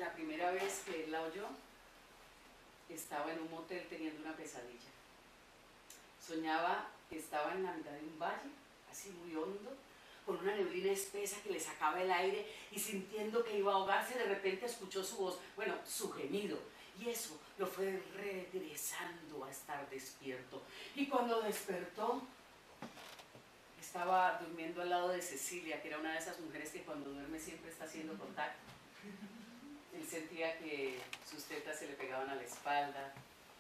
la primera vez que él la oyó, estaba en un motel teniendo una pesadilla. Soñaba que estaba en la mitad de un valle, así muy hondo, con una neblina espesa que le sacaba el aire, y sintiendo que iba a ahogarse, de repente escuchó su voz, bueno, su gemido, y eso lo fue regresando a estar despierto. Y cuando despertó, estaba durmiendo al lado de Cecilia, que era una de esas mujeres que cuando duerme siempre está haciendo contacto. Él sentía que sus tetas se le pegaban a la espalda,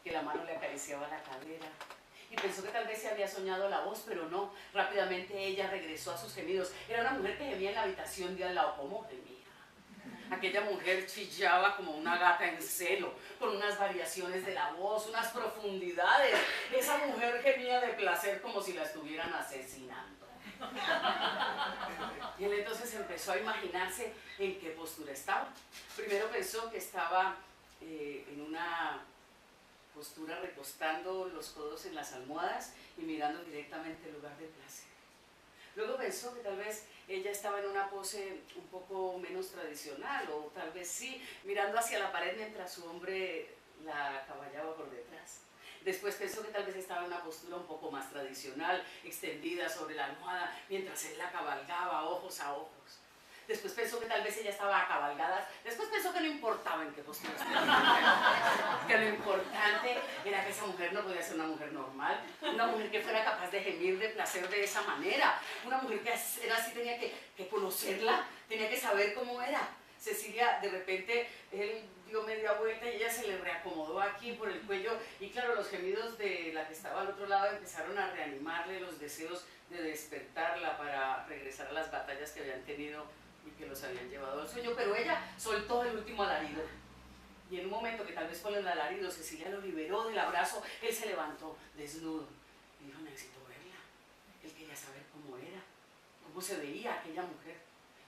que la mano le acariciaba la cadera, y pensó que tal vez se había soñado la voz, pero no. Rápidamente ella regresó a sus gemidos. Era una mujer que gemía en la habitación de al lado. ¿Cómo gemía? Aquella mujer chillaba como una gata en celo, con unas variaciones de la voz, unas profundidades. Esa mujer gemía de placer como si la estuvieran asesinando. Y él entonces empezó a imaginarse en qué postura estaba. Primero pensó que estaba en una postura recostando los codos en las almohadas y mirando directamente el lugar de placer. Luego pensó que tal vez ella estaba en una pose un poco menos tradicional, o tal vez sí, mirando hacia la pared mientras su hombre la acaballaba por detrás. Después pensó que tal vez estaba en una postura un poco más tradicional, extendida sobre la almohada, mientras él la cabalgaba ojos a ojos. Después pensó que tal vez ella estaba a cabalgadas. Después pensó que no importaba en qué postura estaba. Que lo importante era que esa mujer no podía ser una mujer normal. Una mujer que fuera capaz de gemir de placer de esa manera. Una mujer que era así, tenía que conocerla, tenía que saber cómo era. Cecilia, de repente, él dio media vuelta y ella se le reacomodó aquí por el cuello. Y claro, los gemidos de la que estaba al otro lado empezaron a reanimarle los deseos de despertarla para regresar a las batallas que habían tenido y que los habían llevado al sueño, pero ella soltó el último alarido. Y en un momento que tal vez con el alarido Cecilia lo liberó del abrazo, él se levantó desnudo y dijo: necesito verla. Él quería saber cómo era, cómo se veía aquella mujer.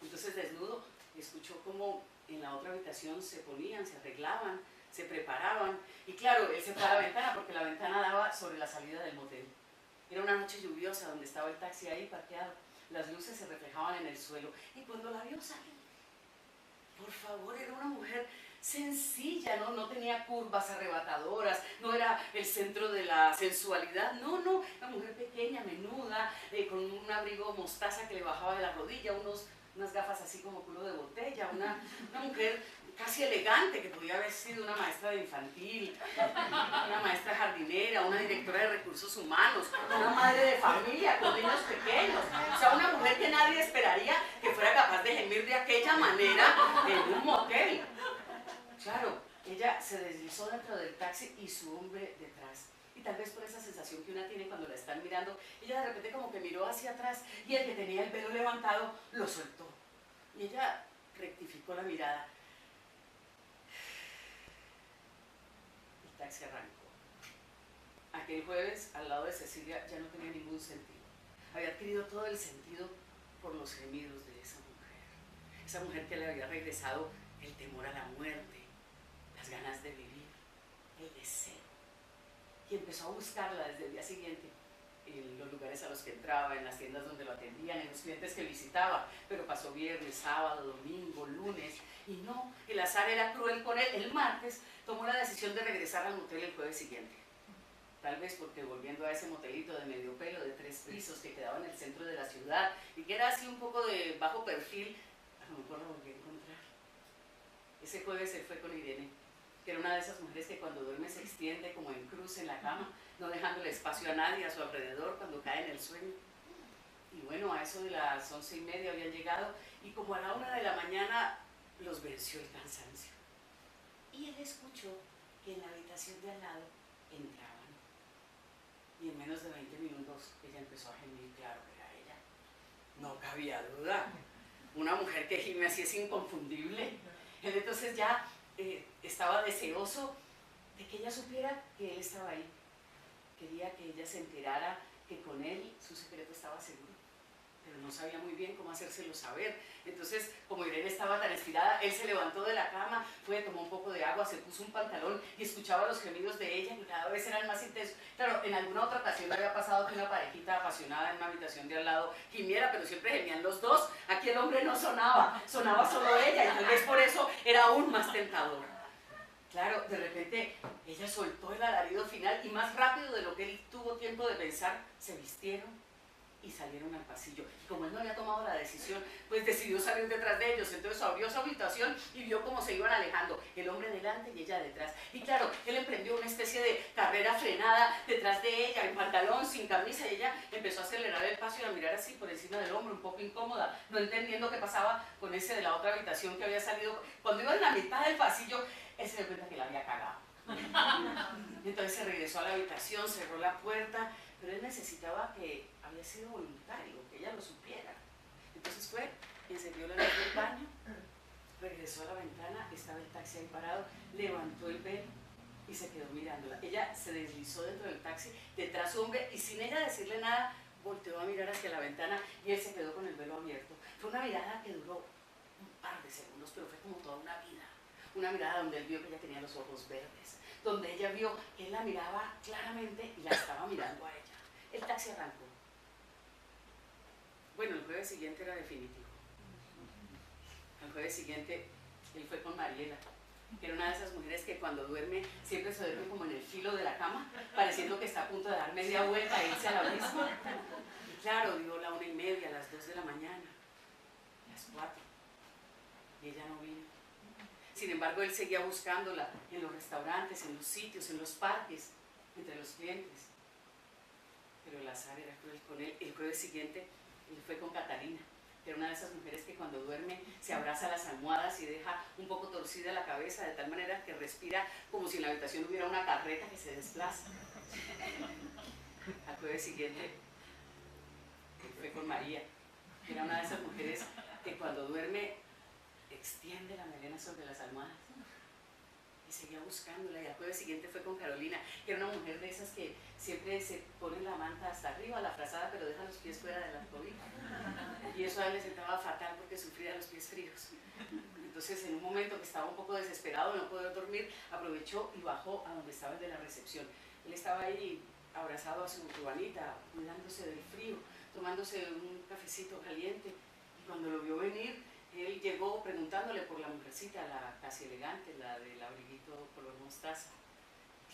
Entonces, desnudo, escuchó cómo en la otra habitación se ponían, se arreglaban, se preparaban. Y claro, él se fue a la ventana porque la ventana daba sobre la salida del motel. Era una noche lluviosa donde estaba el taxi ahí parqueado. Las luces se reflejaban en el suelo. Y cuando la vio salir, por favor, era una mujer sencilla, no tenía curvas arrebatadoras, no era el centro de la sensualidad, no, una mujer pequeña, menuda, con un abrigo mostaza que le bajaba de la rodilla, unas gafas así como culo de botella, una mujer casi elegante, que podía haber sido una maestra de infantil, una maestra jardinera, una directora de recursos humanos, una madre de familia con niños pequeños. O sea, una mujer que nadie esperaría que fuera capaz de gemir de aquella manera en un motel. Claro, ella se deslizó dentro del taxi y su hombre detrás. Y tal vez por esa sensación que una tiene cuando la están mirando, ella de repente como que miró hacia atrás y el que tenía el pelo levantado lo soltó. Y ella rectificó la mirada. El taxi arrancó. Aquel jueves, al lado de Cecilia, ya no tenía ningún sentido. Había adquirido todo el sentido por los gemidos de esa mujer. Esa mujer que le había regresado el temor a la muerte, las ganas de vivir, el deseo. Y empezó a buscarla desde el día siguiente, en los lugares a los que entraba, en las tiendas donde lo atendían, en los clientes que visitaba. Pero pasó viernes, sábado, domingo, lunes, y no, el azar era cruel con él. El martes tomó la decisión de regresar al motel el jueves siguiente. Tal vez porque volviendo a ese motelito de medio pelo, de 3 pisos, que quedaba en el centro de la ciudad, y que era así un poco de bajo perfil, a lo mejor la volví a encontrar. Ese jueves él fue con Irene, que era una de esas mujeres que cuando duerme se extiende como en cruz en la cama, no dejándole espacio a nadie a su alrededor cuando cae en el sueño. Y bueno, a eso de las 11:30 habían llegado, y como a la 1 de la mañana los venció el cansancio. Y él escuchó que en la habitación de al lado entraban. Y en menos de 20 minutos ella empezó a gemir. Claro que era ella, no cabía duda. Una mujer que gime así es inconfundible. Él entonces ya estaba deseoso de que ella supiera que él estaba ahí. Quería que ella se enterara que con él su secreto estaba seguro, pero no sabía muy bien cómo hacérselo saber. Entonces, como Irene estaba tan estirada, él se levantó de la cama, fue, tomó un poco de agua, se puso un pantalón y escuchaba los gemidos de ella, que cada vez eran más intensos. Claro, en alguna otra ocasión le había pasado que una parejita apasionada en una habitación de al lado gimiera, pero siempre gemían los dos. Aquí el hombre no sonaba, sonaba solo ella, y tal vez por eso era aún más tentador. Claro, de repente ella soltó el alarido final y más rápido de lo que él tuvo tiempo de pensar, se vistieron y salieron al pasillo. Y como él no había tomado la decisión, pues decidió salir detrás de ellos. Entonces abrió su habitación y vio cómo se iban alejando, el hombre delante y ella detrás. Y claro, él emprendió una especie de carrera frenada detrás de ella, en pantalón, sin camisa, y ella empezó a acelerar el paso y a mirar así por encima del hombro, un poco incómoda, no entendiendo qué pasaba con ese de la otra habitación que había salido. Cuando iba en la mitad del pasillo, él se dio cuenta que la había cagado. Entonces se regresó a la habitación, cerró la puerta, pero él necesitaba que había sido voluntario, que ella lo supiera. Entonces fue, encendió la luz del baño, regresó a la ventana, estaba el taxi ahí parado, levantó el velo y se quedó mirándola. Ella se deslizó dentro del taxi, detrás su hombre, y sin ella decirle nada, volteó a mirar hacia la ventana y él se quedó con el velo abierto. Fue una mirada que duró un par de segundos, pero fue como toda una vida. Una mirada donde él vio que ella tenía los ojos verdes, donde ella vio que él la miraba claramente y la estaba mirando a ella. El taxi arrancó. Bueno, el jueves siguiente era definitivo. El jueves siguiente él fue con Mariela, que era una de esas mujeres que cuando duerme siempre se duerme como en el filo de la cama, pareciendo que está a punto de dar media vuelta e irse al abismo. Y claro, dio la 1:30, a las 2 de la mañana, a las 4, y ella no vino. Sin embargo, él seguía buscándola en los restaurantes, en los sitios, en los parques, entre los clientes. Pero el azar era cruel con él. El jueves siguiente, él fue con Catalina, que era una de esas mujeres que cuando duerme se abraza a las almohadas y deja un poco torcida la cabeza, de tal manera que respira como si en la habitación hubiera una carreta que se desplaza. Al jueves siguiente, él fue con María, que era una de esas mujeres que cuando duerme extiende la melena sobre las almohadas, y seguía buscándola. Y al jueves siguiente fue con Carolina, que era una mujer de esas que siempre se pone la manta hasta arriba, la frazada, pero deja los pies fuera de la cobija, y eso a él le sentaba fatal porque sufría los pies fríos. Entonces, en un momento que estaba un poco desesperado de no poder dormir, aprovechó y bajó a donde estaba el de la recepción. Él estaba ahí abrazado a su ruanita, cuidándose del frío, tomándose un cafecito caliente, y cuando lo vio venir, él llegó preguntándole por la mujercita, la casi elegante, la del abriguito color mostaza.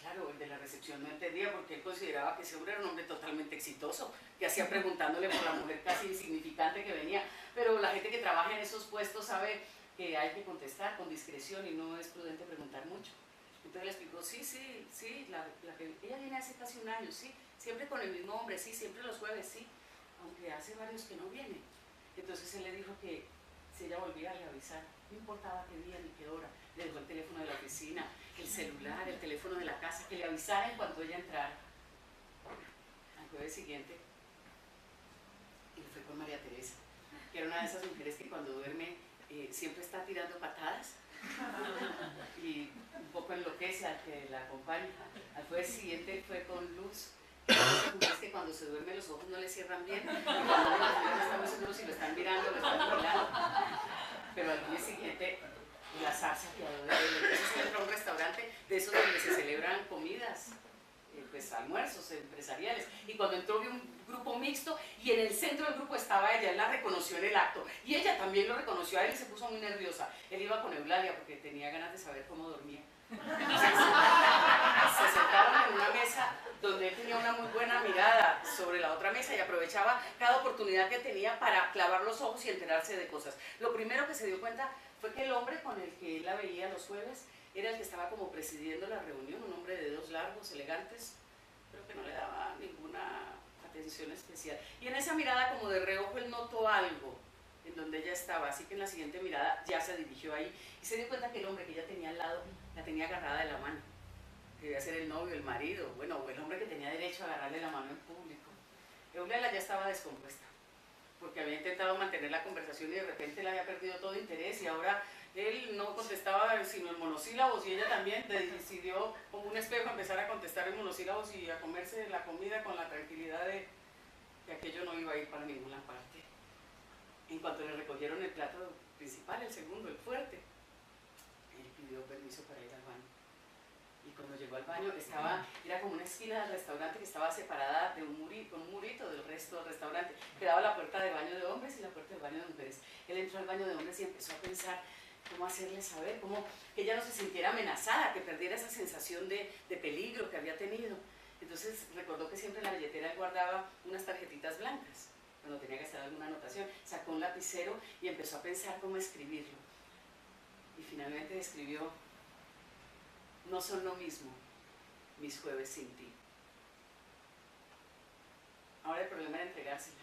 Claro, el de la recepción no entendía porque él consideraba que ese hombre era un hombre totalmente exitoso, que hacía preguntándole por la mujer casi insignificante que venía. Pero la gente que trabaja en esos puestos sabe que hay que contestar con discreción y no es prudente preguntar mucho. Entonces le explicó, sí, ella viene hace casi un año, sí, siempre con el mismo hombre, sí, siempre los jueves, sí, aunque hace varios que no viene. Entonces él le dijo que si ella volvía a le avisar, no importaba qué día ni qué hora, le dejó el teléfono de la oficina, el celular, el teléfono de la casa, que le avisara en cuanto ella entrara. Al jueves siguiente, él fue con María Teresa, que era una de esas mujeres que cuando duerme siempre está tirando patadas y un poco enloquece al que la acompaña. Al jueves siguiente fue con Luz, es que cuando se duerme los ojos no le cierran bien, y cuando uno no está muy seguro si lo están mirando o lo están mirando. Pero al día siguiente el azar se apiadó de él. Entonces él entró a un restaurante de esos donde se celebran comidas, pues almuerzos empresariales, y cuando entró vio un grupo mixto y en el centro del grupo estaba ella. Él la reconoció en el acto y ella también lo reconoció a él y se puso muy nerviosa. Él iba con Eulalia porque tenía ganas de saber cómo dormía. Se sentaron en una mesa donde él tenía una muy buena mirada sobre la otra mesa y aprovechaba cada oportunidad que tenía para clavar los ojos y enterarse de cosas. Lo primero que se dio cuenta fue que el hombre con el que él la veía los jueves era el que estaba como presidiendo la reunión, un hombre de dedos largos, elegantes, pero que no le daba ninguna atención especial. Y en esa mirada como de reojo él notó algo en donde ella estaba, así que en la siguiente mirada ya se dirigió ahí y se dio cuenta que el hombre que ella tenía al lado la tenía agarrada de la mano, que debía ser el novio, el marido, bueno, o el hombre que tenía derecho a agarrarle la mano en público. Eulalia ya estaba descompuesta, porque había intentado mantener la conversación y de repente le había perdido todo interés y ahora él no contestaba sino en monosílabos y ella también decidió como un espejo empezar a contestar en monosílabos y a comerse la comida con la tranquilidad de que aquello no iba a ir para ninguna parte. En cuanto le recogieron el plato principal, el segundo, el fuerte, él pidió permiso para ir al baño. Y cuando llegó al baño era como una esquina del restaurante que estaba separada de con un murito del resto del restaurante. Quedaba la puerta de baño de hombres y la puerta del baño de mujeres. Él entró al baño de hombres y empezó a pensar cómo hacerle saber, cómo que ella no se sintiera amenazada, que perdiera esa sensación de peligro que había tenido. Entonces recordó que siempre en la billetera él guardaba unas tarjetitas blancas, cuando tenía que hacer alguna anotación. Sacó un lapicero y empezó a pensar cómo escribirlo. Y finalmente escribió: no son lo mismo mis jueves sin ti. Ahora el problema era entregársela,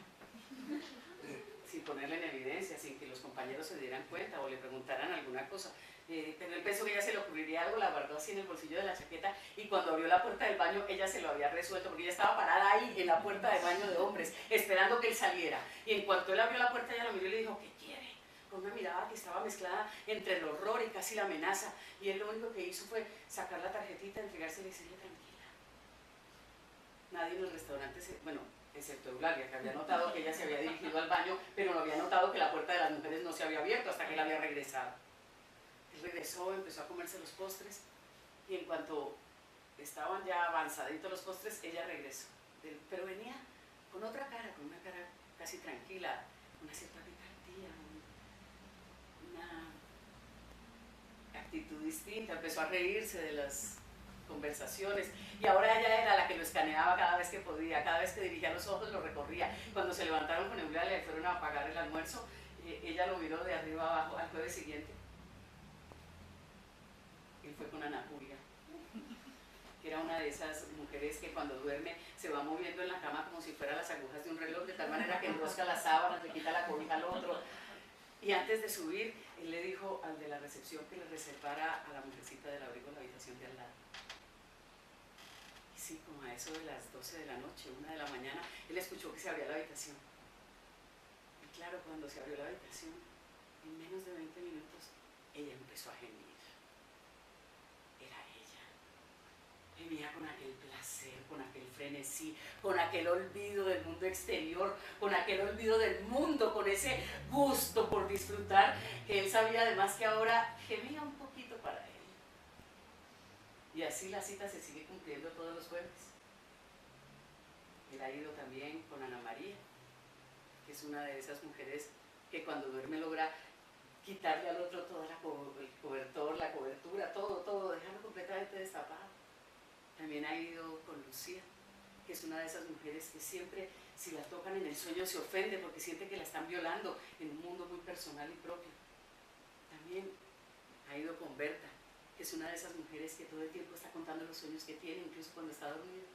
sin ponerla en evidencia, sin que los compañeros se dieran cuenta o le preguntaran alguna cosa. Pero él pensó que ella se le ocurriría algo, la guardó así en el bolsillo de la chaqueta, y cuando abrió la puerta del baño ella se lo había resuelto, porque ella estaba parada ahí en la puerta del baño de hombres, esperando que él saliera. Y en cuanto él abrió la puerta, ella lo miró y le dijo: ¿qué quiere? Con una mirada que estaba mezclada entre el horror y casi la amenaza. Y él lo único que hizo fue sacar la tarjetita, entregársela y decirle: tranquila. Nadie en el restaurante bueno, excepto Eulalia, que había notado que ella se había dirigido al baño, pero no había notado que la puerta de las mujeres no se había abierto hasta que él había regresado. Él regresó, empezó a comerse los postres, y en cuanto estaban ya avanzaditos los postres, ella regresó. Pero venía con otra cara, con una cara casi tranquila, una cierta picardía, una actitud distinta. Empezó a reírse de las conversaciones, y ahora ella era la que lo escaneaba cada vez que podía, cada vez que dirigía los ojos lo recorría. Cuando se levantaron con Eulalia y fueron a pagar el almuerzo, ella lo miró de arriba abajo. Al jueves siguiente él fue con Ana Julia, que era una de esas mujeres que cuando duerme se va moviendo en la cama como si fueran las agujas de un reloj, de tal manera que enrosca las sábanas, le quita la cobija al otro. Y antes de subir, él le dijo al de la recepción que le reservara a la mujercita del abrigo en la habitación de al lado. Y sí, como a eso de las 12 de la noche, 1 de la mañana, él escuchó que se abría la habitación. Y claro, cuando se abrió la habitación, en menos de 20 minutos, ella empezó a gemir. Era ella. Gemía con aquel placer, con aquel frenesí, con aquel olvido del mundo exterior, con aquel olvido del mundo, con ese gusto por disfrutar, que él sabía además que ahora gemía un poquito para él. Y así la cita se sigue cumpliendo todos los jueves. Él ha ido también con Ana María, que es una de esas mujeres que cuando duerme logra quitarle al otro todo el cobertor, la cobertura, todo, dejarlo completamente destapado. También ha ido con Lucía, que es una de esas mujeres que siempre, si la tocan en el sueño, se ofende porque siente que la están violando en un mundo muy personal y propio. También ha ido con Berta, que es una de esas mujeres que todo el tiempo está contando los sueños que tiene, incluso cuando está dormida.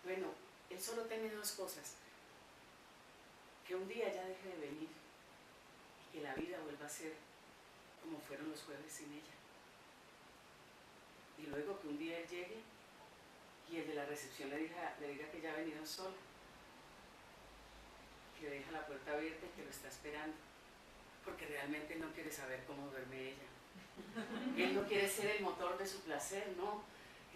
Bueno, él solo teme dos cosas: que un día ya deje de venir y que la vida vuelva a ser como fueron los jueves sin ella. Y luego que un día él llegue y el de la recepción le diga que ya ha venido sola, que deja la puerta abierta y que lo está esperando, porque realmente él no quiere saber cómo duerme ella. Él no quiere ser el motor de su placer, no.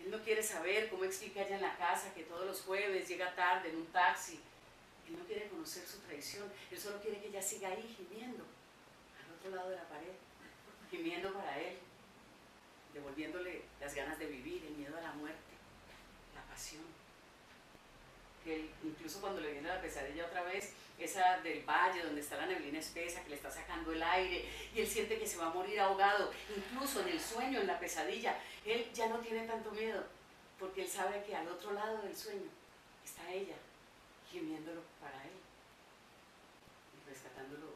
Él no quiere saber cómo explica ella en la casa que todos los jueves llega tarde en un taxi. Él no quiere conocer su traición. Él solo quiere que ella siga ahí gimiendo, al otro lado de la pared, gimiendo para él, devolviéndole las ganas de vivir, el miedo a la muerte, la pasión. Que él, incluso cuando le viene la pesadilla otra vez, esa del valle donde está la neblina espesa que le está sacando el aire y él siente que se va a morir ahogado, incluso en el sueño, en la pesadilla, él ya no tiene tanto miedo, porque él sabe que al otro lado del sueño está ella, gimiéndolo para él y rescatándolo